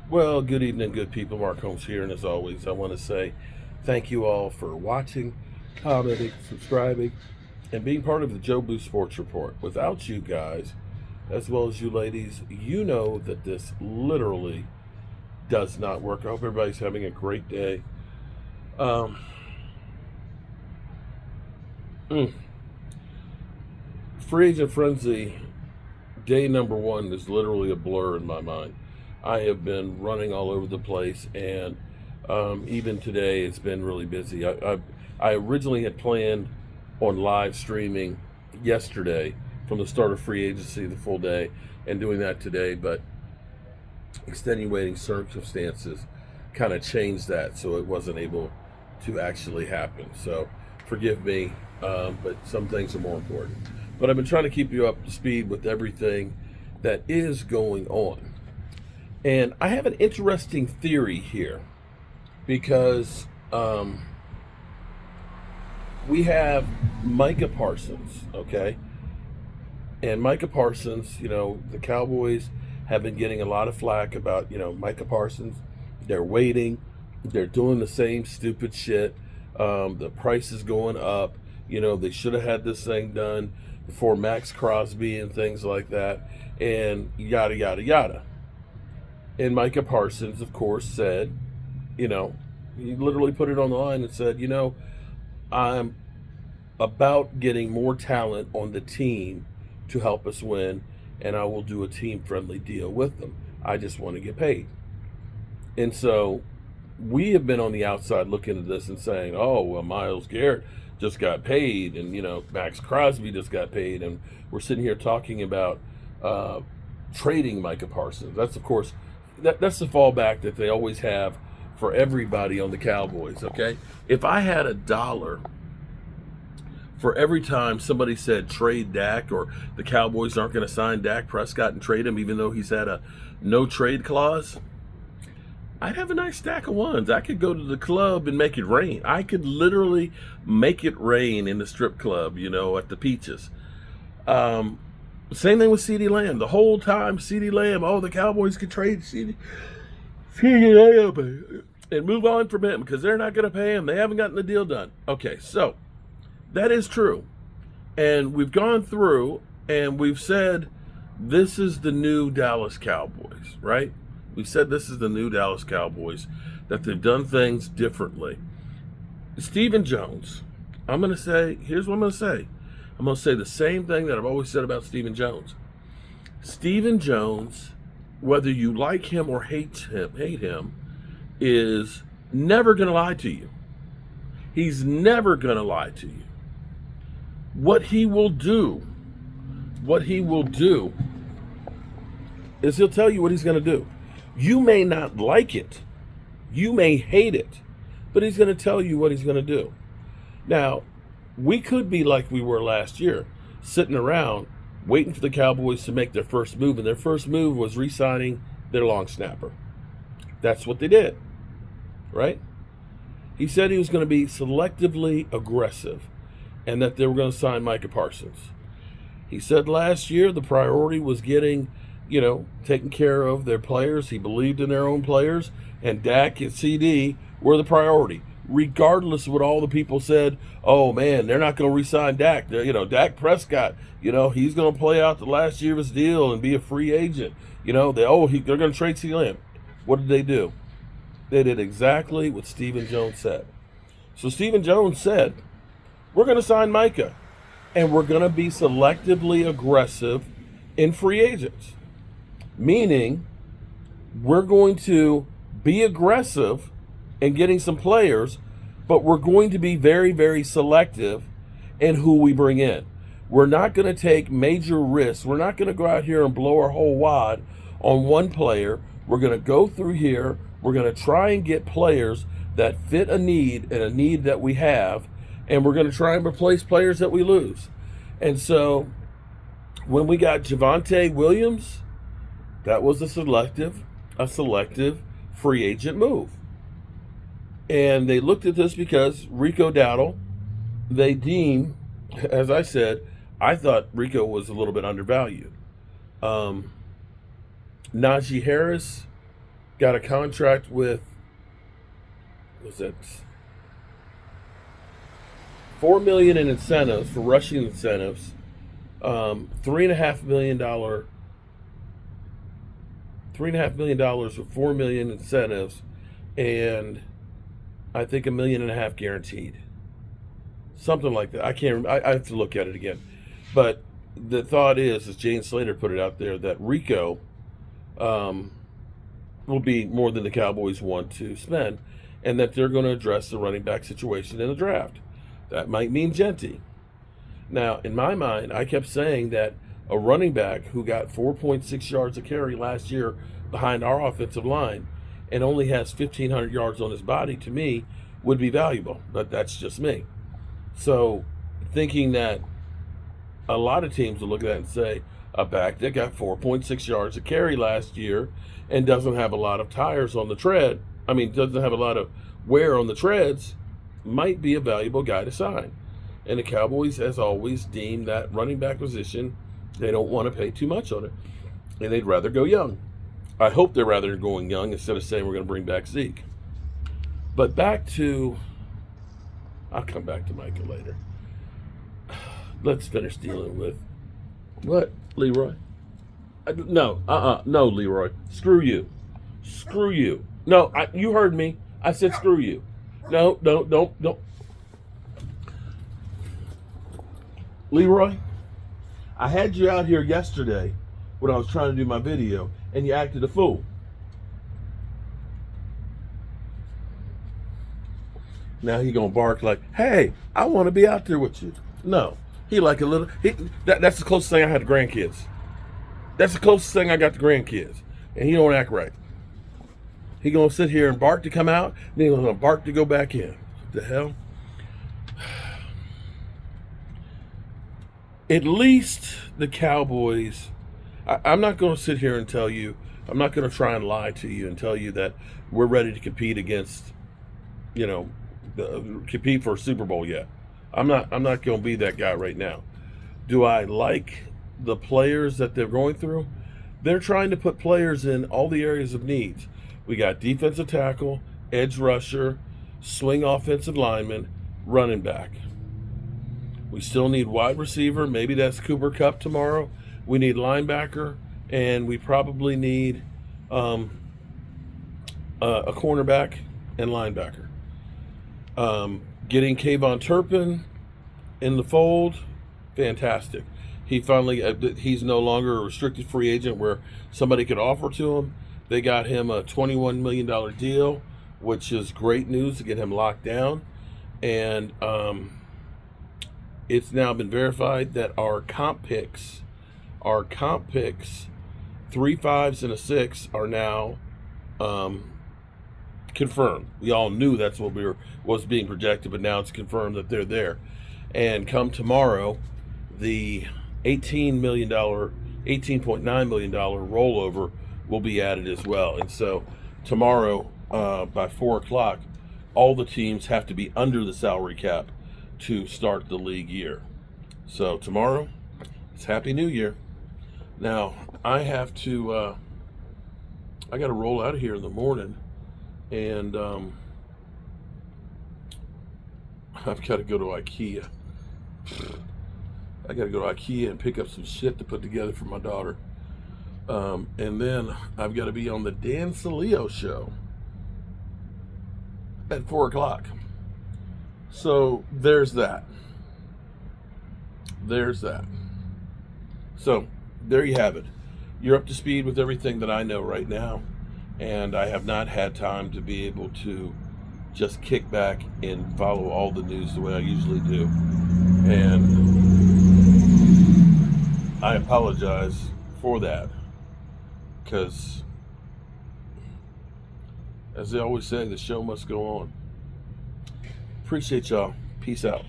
Well, good evening, good people. Mark Holmes here, and as always, I want to say thank you all for watching, commenting, subscribing, and being part of the Joe Blue Sports Report. Without you guys, as well as you ladies, you know that this literally does not work. I hope everybody's having a great day. Um, mm, Free agent frenzy day number one is literally a blur in my mind. I have been running all over the place, and even today it's been really busy. I originally had planned on live streaming yesterday from the start of free agency, the full day, and doing that today, but extenuating circumstances kind of changed that, so it wasn't able to actually happen. So forgive me, but some things are more important. But I've been trying to keep you up to speed with everything that is going on. And I have an interesting theory here because we have Micah Parsons, okay? And Micah Parsons, the Cowboys have been getting a lot of flack about, Micah Parsons. They're waiting. They're doing the same stupid shit. The price is going up. They should have had this thing done before Max Crosby and things like that, and yada, yada, yada. And Micah Parsons, of course, said, he literally put it on the line and said, I'm about getting more talent on the team to help us win, and I will do a team-friendly deal with them. I just want to get paid. And so we have been on the outside looking at this and saying, oh, well, Myles Garrett just got paid, and, Max Crosby just got paid, and we're sitting here talking about trading Micah Parsons. That's, of course, that's the fallback that they always have for everybody on the Cowboys, okay? If I had $1 for every time somebody said trade Dak, or the Cowboys aren't going to sign Dak Prescott and trade him even though he's had a no trade clause, I'd have a nice stack of ones. I could go to the club and make it rain. I could literally make it rain in the strip club, at the Peaches. Same thing with CeeDee Lamb. The whole time, CeeDee Lamb, the Cowboys could trade CeeDee Lamb and move on from him because they're not going to pay him. They haven't gotten the deal done. Okay, so that is true. And we've gone through and we've said this is the new Dallas Cowboys, right? We said this is the new Dallas Cowboys, that they've done things differently. Stephen Jones, here's what I'm going to say. I'm going to say the same thing that I've always said about Stephen Jones. Stephen Jones, whether you like him or hate him, is never going to lie to you. He's never going to lie to you. What he will do is he'll tell you what he's going to do. You may not like it. You may hate it. But he's going to tell you what he's going to do. Now, we could be like we were last year, sitting around waiting for the Cowboys to make their first move, and their first move was re-signing their long snapper. That's what they did, right? He said he was going to be selectively aggressive and that they were going to sign Micah Parsons. He said last year the priority was getting, taking care of their players. He believed in their own players, and Dak and CD were the priority. Regardless of what all the people said, oh man, they're not going to re-sign Dak. Dak Prescott, he's going to play out the last year of his deal and be a free agent. They're going to trade CeeDee Lamb. What did they do? They did exactly what Stephen Jones said. So Stephen Jones said, we're going to sign Micah, and we're going to be selectively aggressive in free agents. Meaning, we're going to be aggressive in getting some players, but we're going to be very, very selective in who we bring in. We're not going to take major risks. We're not going to go out here and blow our whole wad on one player. We're going to go through here. We're going to try and get players that fit a need and a need that we have, and we're going to try and replace players that we lose. And so when we got Javonte Williams, that was a selective free agent move. And they looked at this because Rico Dowdle, they deem, as I said, I thought Rico was a little bit undervalued. Najee Harris, got a contract with, was it $4 million in incentives for rushing incentives, $3.5 million with $4 million incentives, and I think $1.5 million guaranteed, something like that. I can't. I have to look at it again, but the thought is, as Jane Slater put it out there, that Rico will be more than the Cowboys want to spend, and that they're going to address the running back situation in the draft. That might mean Genty. Now, in my mind, I kept saying that a running back who got 4.6 yards a carry last year behind our offensive line and only has 1,500 yards on his body, to me, would be valuable. But that's just me. So, thinking that a lot of teams will look at that and say, a back that got 4.6 yards a carry last year and doesn't have a lot of tires on the tread, doesn't have a lot of wear on the treads, might be a valuable guy to sign. And the Cowboys, as always, deem that running back position, they don't want to pay too much on it. And they'd rather go young. I hope they're rather going young instead of saying we're going to bring back Zeke. But I'll come back to Micah later. Let's finish dealing with, what, Leroy? No, Leroy. Screw you. No, you heard me. I said screw you. No, don't. Leroy, I had you out here yesterday when I was trying to do my video, and you acted a fool. Now he gonna bark like, hey, I want to be out there with you. No, he like a little, that's the closest thing I had to grandkids. That's the closest thing I got to grandkids. And he don't act right. He gonna sit here and bark to come out, then he's gonna bark to go back in. What the hell? At least the Cowboys, I'm not going to sit here and tell you, I'm not going to try and lie to you and tell you that we're ready to compete against, compete for a Super Bowl yet. I'm not going to be that guy right now. Do I like the players that they're going through? They're trying to put players in all the areas of needs. We got defensive tackle, edge rusher, swing offensive lineman, running back. We still need wide receiver. Maybe that's Cooper Kupp tomorrow. We need linebacker, and we probably need a cornerback and linebacker. Getting Kayvon Turpin in the fold, fantastic. He finally, he's no longer a restricted free agent where somebody could offer to him. They got him a $21 million deal, which is great news to get him locked down. And it's now been verified that our comp picks, 3 5s and a 6, are now confirmed. We all knew that's what was being projected, but now it's confirmed that they're there. And come tomorrow, the $18.9 million rollover will be added as well. And so tomorrow, by 4 o'clock, all the teams have to be under the salary cap to start the league year. So tomorrow, it's Happy New Year. Now, I have to, I got to roll out of here in the morning, and I've got to go to IKEA. I got to go to IKEA and pick up some shit to put together for my daughter. And then I've got to be on the Dan Saleo show at 4 o'clock. So there's that. So there you have it. You're up to speed with everything that I know right now. And I have not had time to be able to just kick back and follow all the news the way I usually do. And I apologize for that. Because, as they always say, the show must go on. Appreciate y'all. Peace out.